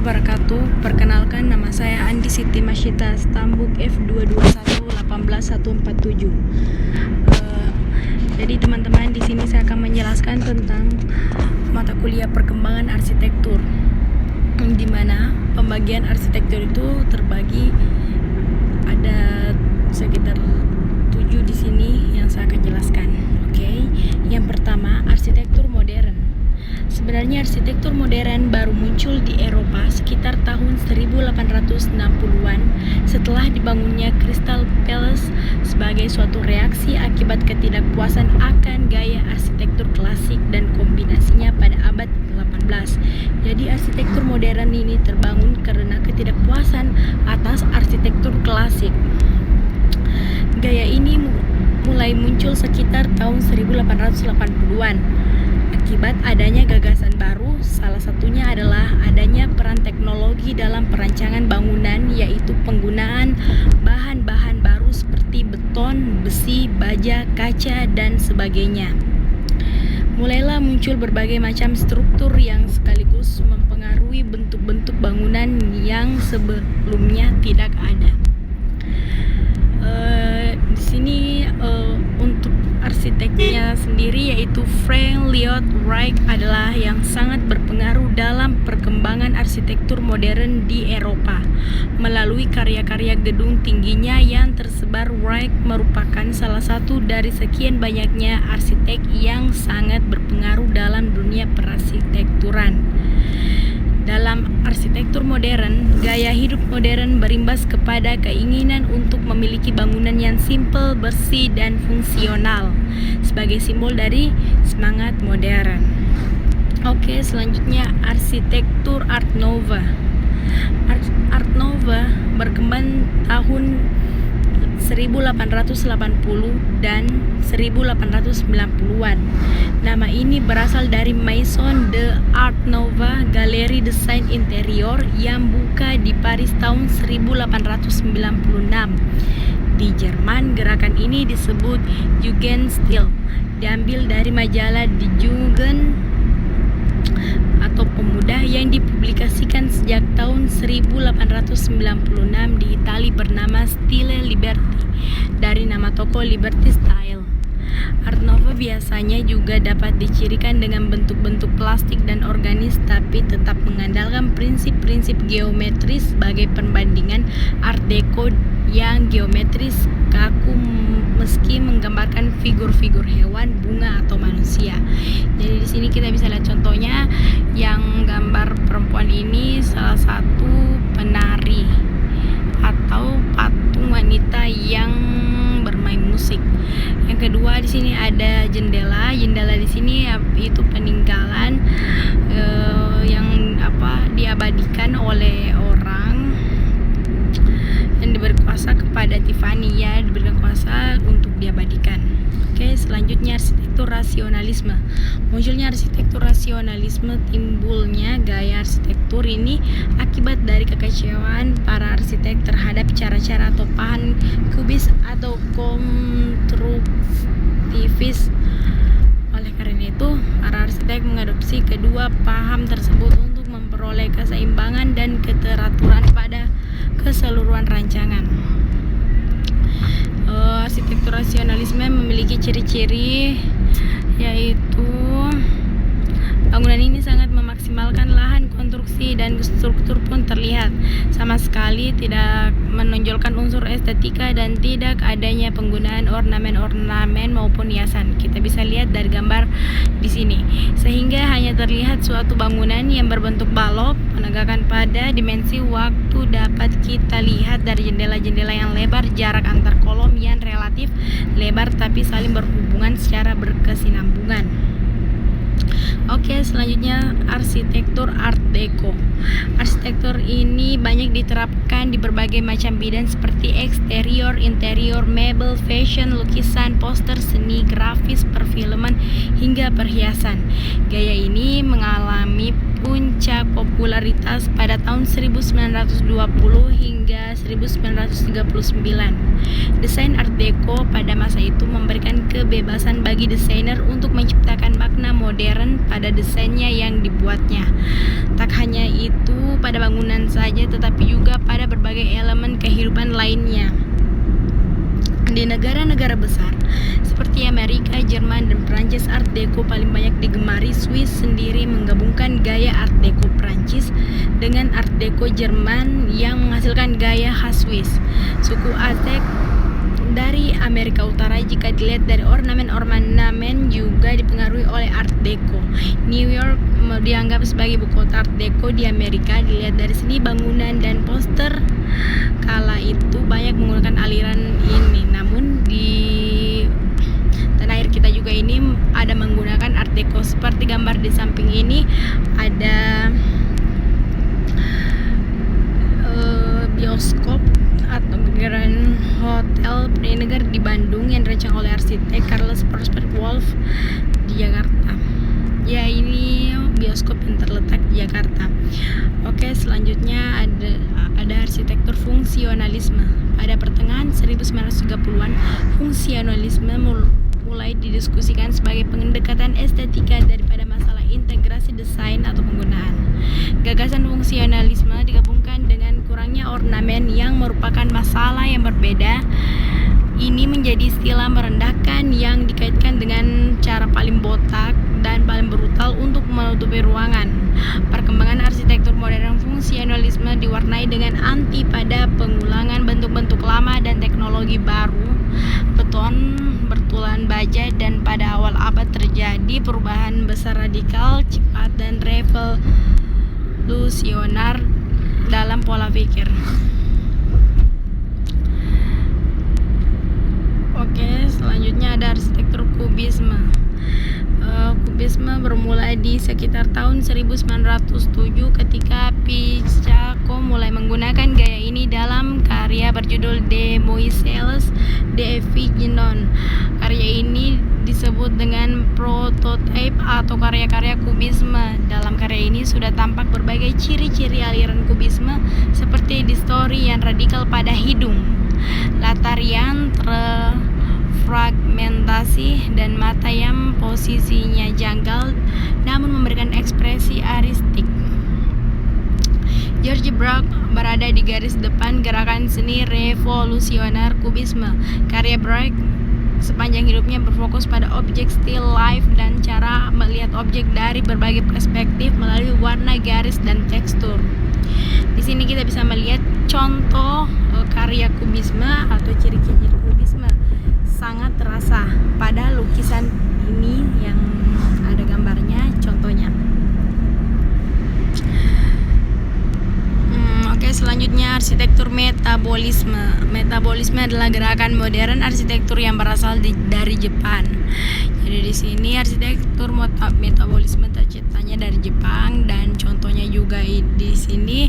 wabarakatuh. Perkenalkan, nama saya Andi Siti Masyita Stambuk F221 18147. Jadi teman-teman, di sini saya akan menjelaskan tentang mata kuliah perkembangan arsitektur, di mana pembagian arsitektur itu terbagi ada sekitar 7 di sini yang saya akan jelaskan. Oke. Yang pertama, arsitektur modern. Sebenarnya arsitektur modern baru muncul di Eropa sekitar tahun 1860-an setelah dibangunnya Crystal Palace sebagai suatu reaksi akibat ketidakpuasan akan gaya arsitektur klasik dan kombinasinya pada abad 18. Jadi arsitektur modern ini terbangun karena ketidakpuasan atas arsitektur klasik. Gaya ini mulai muncul sekitar tahun 1880-an. Akibat adanya gagasan baru, salah satunya adalah adanya peran teknologi dalam perancangan bangunan, yaitu penggunaan bahan-bahan baru seperti beton, besi, baja, kaca, dan sebagainya. Mulailah muncul berbagai macam struktur yang sekaligus mempengaruhi bentuk-bentuk bangunan yang sebelumnya tidak ada. Di sini untuk arsiteknya sendiri, yaitu Frank Lloyd Wright, adalah yang sangat berpengaruh dalam perkembangan arsitektur modern di Eropa. Melalui karya-karya gedung tingginya yang tersebar, Wright merupakan salah satu dari sekian banyaknya arsitek yang sangat berpengaruh dalam dunia perarsitekturan. Dalam arsitektur modern, gaya hidup modern berimbas kepada keinginan untuk memiliki bangunan yang simpel, bersih, dan fungsional sebagai simbol dari semangat modern. Oke, selanjutnya arsitektur Art Nouveau. Art Nouveau berkembang tahun 1880 dan 1890-an. Nama ini berasal dari Maison de Art Nouveau, galeri desain interior yang buka di Paris tahun 1896. Di Jerman, gerakan ini disebut Jugendstil, diambil dari majalah Die Jugend atau Pemuda yang dipublikasikan sejak tahun 1896 di Italia bernama Stile Liberty, dari nama toko Liberty Style. Art Nouveau biasanya juga dapat dicirikan dengan bentuk-bentuk plastik dan organis, tapi tetap mengandalkan prinsip-prinsip geometris sebagai perbandingan Art Deco yang geometris kaku meski menggambarkan figur-figur hewan, bunga, atau manusia. Jadi di sini kita bisa lihat contohnya, yang gambar perempuan ini salah satu penari atau patung wanita yang bermain musik. Yang kedua, di sini ada jendela. Jendela di sini itu peninggalan yang diabadikan oleh orang yang diberi kuasa kepada Tiffany, ya, diberikan kuasa untuk diabadikan. Oke, selanjutnya arsitektur rasionalisme. Munculnya arsitektur rasionalisme, timbulnya gaya arsitektur ini akibat dari kekecewaan para arsitek terhadap cara-cara atau paham kubis atau konstruktivis. Oleh karena itu, para arsitek mengadopsi kedua paham tersebut untuk memperoleh keseimbangan dan keteraturan pada keseluruhan rancangan. Arsitektur rasionalisme memiliki ciri-ciri, yaitu bangunan ini sangat memaksimalkan lahan konstruksi dan struktur pun terlihat sama sekali tidak menonjolkan unsur estetika dan tidak adanya penggunaan ornamen-ornamen maupun hiasan. Kita bisa lihat dari gambar di sini, sehingga hanya terlihat suatu bangunan yang berbentuk balok. Penegakan pada dimensi waktu dapat kita lihat dari jendela-jendela yang lebar, jarak antar kolom yang relatif lebar tapi saling berhubungan secara berkesinambungan. Oke, selanjutnya arsitektur Art Deco. Arsitektur ini banyak diterapkan di berbagai macam bidang seperti eksterior, interior, mebel, fashion, lukisan, poster, seni, grafis, perfilman, hingga perhiasan. Gaya ini mengalami puncak popularitas pada tahun 1920 hingga 1939. Desain Art Deco pada masa itu memberikan kebebasan bagi desainer untuk menciptakan makna modern pada desainnya yang dibuatnya. Tak hanya itu pada bangunan saja, tetapi juga pada berbagai elemen kehidupan lainnya. Di negara-negara besar seperti Amerika, Jerman, dan Prancis, Art Deco paling banyak digemari. Swiss sendiri menggabungkan gaya Art Deco Prancis dengan Art Deco Jerman yang menghasilkan gaya khas Swiss. Suku Aztec dari Amerika Utara, jika dilihat dari ornamen-ornamen, juga dipengaruhi oleh Art Deco. New York dianggap sebagai ibu kota Art Deco di Amerika. Dilihat dari seni bangunan dan poster kala itu banyak menggunakan aliran ini. Namun di tanah air kita juga ini ada menggunakan Art Deco. Seperti gambar di samping ini ada bioskop atau Grand Hotel Prenegar di Bandung yang dirancang oleh arsitek Carles Prosper Wolff di Jakarta. Ya, ini bioskop yang terletak di Jakarta. Oke, selanjutnya ada arsitektur fungsionalisme. Pada pertengahan 1930-an, fungsionalisme mulai didiskusikan sebagai pendekatan estetika daripada masalah integrasi desain atau penggunaan. Gagasan fungsionalisme digabungkan dengan kurangnya ornamen yang merupakan masalah yang berbeda. Ini menjadi istilah merendahkan yang dikaitkan dengan cara paling botak dan paling brutal untuk menutupi ruangan. Perkembangan arsitektur modern fungsionalisme diwarnai dengan anti pada pengulangan bentuk-bentuk lama dan teknologi baru. Beton, bertulan baja, dan pada awal abad terjadi perubahan besar radikal, cepat, dan revolusioner dalam pola pikir. Oke, selanjutnya ada arsitektur kubisme. Kubisme bermula di sekitar tahun 1907 ketika Picasso mulai menggunakan gaya ini dalam karya berjudul De Moiselles de Avignon. Karya ini disebut dengan prototipe atau karya-karya kubisme. Dalam karya ini sudah tampak berbagai ciri-ciri aliran kubisme seperti distori yang radikal pada hidung, latar yang fragmentasi, dan mata yang posisinya janggal namun memberikan ekspresi aristik. George Braque berada di garis depan gerakan seni revolusioner kubisme. Karya Braque sepanjang hidupnya berfokus pada objek still life dan cara melihat objek dari berbagai perspektif melalui warna, garis, dan tekstur. Di sini kita bisa melihat contoh karya kubisme atau ciri-ciri kubisme sangat terasa pada lukisan ini yang ada gambarnya, contohnya. Oke, selanjutnya arsitektur metabolisme. Metabolisme adalah gerakan modern arsitektur yang berasal dari Jepang. Jadi di sini arsitektur metabolisme terciptanya dari Jepang, dan contohnya juga di sini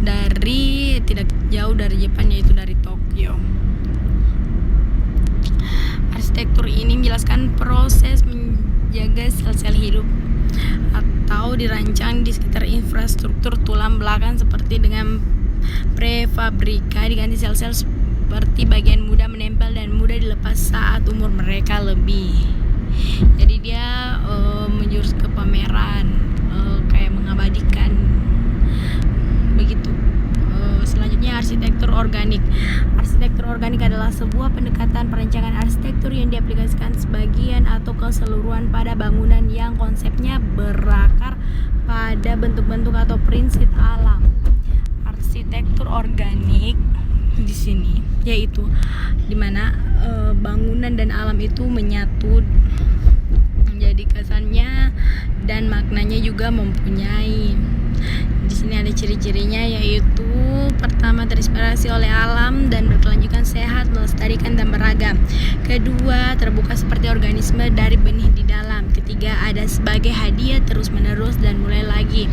dari tidak jauh dari Jepang, yaitu dari Tokyo. Arsitektur ini menjelaskan proses menjaga sel-sel hidup atau dirancang di sekitar infrastruktur tulang belakang seperti dengan prefabrika diganti sel-sel seperti bagian mudah menempel dan mudah dilepas saat umur mereka lebih. Jadi dia menjurus ke pameran, kayak mengabadikan begitu. Selanjutnya arsitektur organik. Arsitektur organik adalah sebuah pendekatan perencanaan arsitektur yang diaplikasikan sebagian atau keseluruhan pada bangunan yang konsepnya berakar pada bentuk-bentuk atau prinsip alam. Arsitektur organik di sini yaitu dimana bangunan dan alam itu menyatu, menjadi kesannya dan maknanya juga mempunyai. Di sini ada ciri-cirinya, yaitu pertama, terinspirasi oleh alam dan berkelanjutan, sehat, melestarikan, dan beragam. Kedua, terbuka seperti organisme dari benih di dalam. Ketiga, ada sebagai hadiah terus-menerus dan mulai lagi.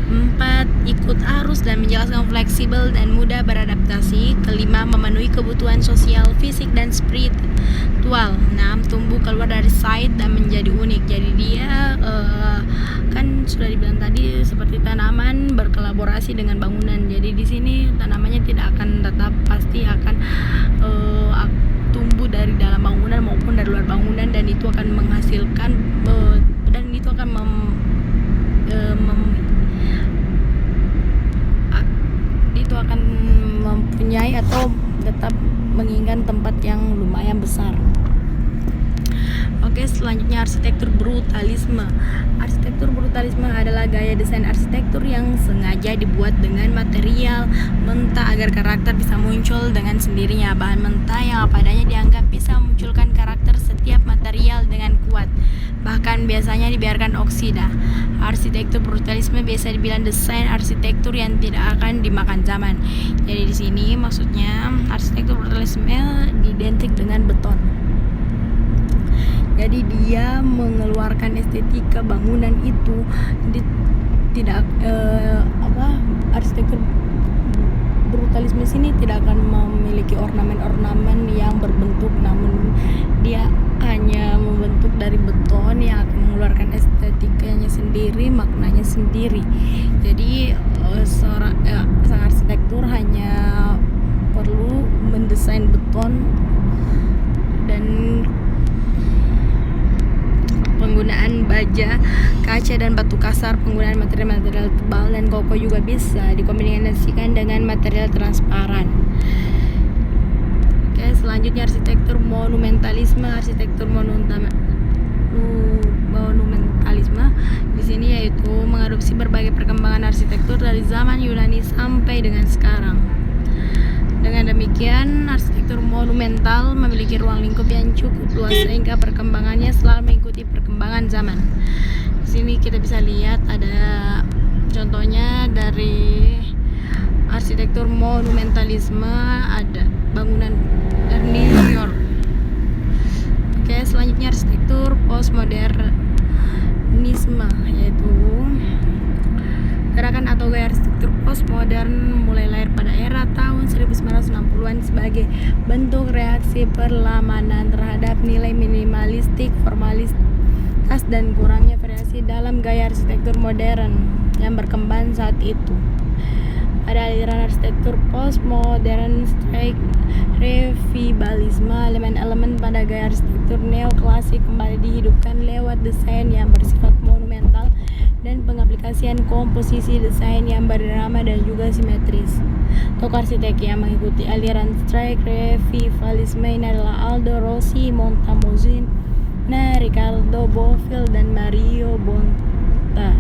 4, ikut arus dan menjelaskan, fleksibel dan mudah beradaptasi. Kelima, memenuhi kebutuhan sosial, fisik, dan spiritual. 6, tumbuh keluar dari site dan menjadi unik. Jadi dia kan sudah dibilang tadi tanaman berkolaborasi dengan bangunan. Jadi di sini tanamannya tidak akan tetap, pasti akan tumbuh dari dalam bangunan maupun dari luar bangunan, dan itu akan menghasilkan dan itu akan itu akan mempunyai atau tetap menginginkan tempat yang lumayan besar. Oke, selanjutnya arsitektur brutalisme. Arsitektur brutalisme adalah gaya desain arsitektur yang sengaja dibuat dengan material mentah agar karakter bisa muncul dengan sendirinya. Bahan mentah yang apa adanya dianggap bisa memunculkan karakter setiap material dengan kuat, bahkan biasanya dibiarkan oksida. Arsitektur brutalisme biasa dibilang desain arsitektur yang tidak akan dimakan zaman. Jadi di sini maksudnya arsitektur brutalisme identik dengan beton. Jadi dia mengeluarkan estetika bangunan itu tidak arsitektur brutalisme sini tidak akan memiliki ornamen-ornamen yang berbentuk, namun dia hanya membentuk dari beton yang akan mengeluarkan estetikanya sendiri, maknanya sendiri. Jadi sang arsitektur hanya perlu mendesain beton dan penggunaan baja, kaca dan batu kasar, penggunaan material-material tebal dan kokoh juga bisa dikombinasikan dengan material transparan. Oke, selanjutnya arsitektur monumentalisme. Arsitektur monumentalisme di sini yaitu mengadopsi berbagai perkembangan arsitektur dari zaman Yunani sampai dengan sekarang. Dengan demikian, arsitektur monumental memiliki ruang lingkup yang cukup luas sehingga perkembangannya selalu mengikuti perkembangan zaman. Di sini kita bisa lihat ada contohnya dari arsitektur monumentalisme, ada bangunan dari New York. Oke, selanjutnya arsitektur postmodernisme, yaitu gerakan atau gaya arsitektur postmodern mulai lahir pada era tahun 1960-an sebagai bentuk reaksi perlawanan terhadap nilai minimalistik, formalitas, dan kurangnya variasi dalam gaya arsitektur modern yang berkembang saat itu. Pada aliran arsitektur postmodern, strike revivalisme, elemen-elemen pada gaya arsitektur neoklasik kembali dihidupkan lewat desain yang bersifat monumental dan pengaplikasian komposisi desain yang berirama dan juga simetris. Tokoh arsitek yang mengikuti aliran strike revivalisme ini adalah Aldo Rossi, Montamozina, Ricardo Bofill, dan Mario Bonta.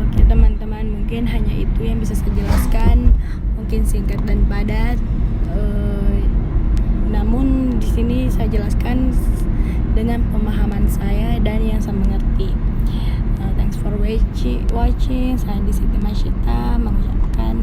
Oke teman-teman, mungkin hanya itu yang bisa saya jelaskan, mungkin singkat dan padat. Namun di sini saya jelaskan dengan pemahaman saya dan yang saya mengerti. Thanks for watching. Saya Siti Masyita mengucapkan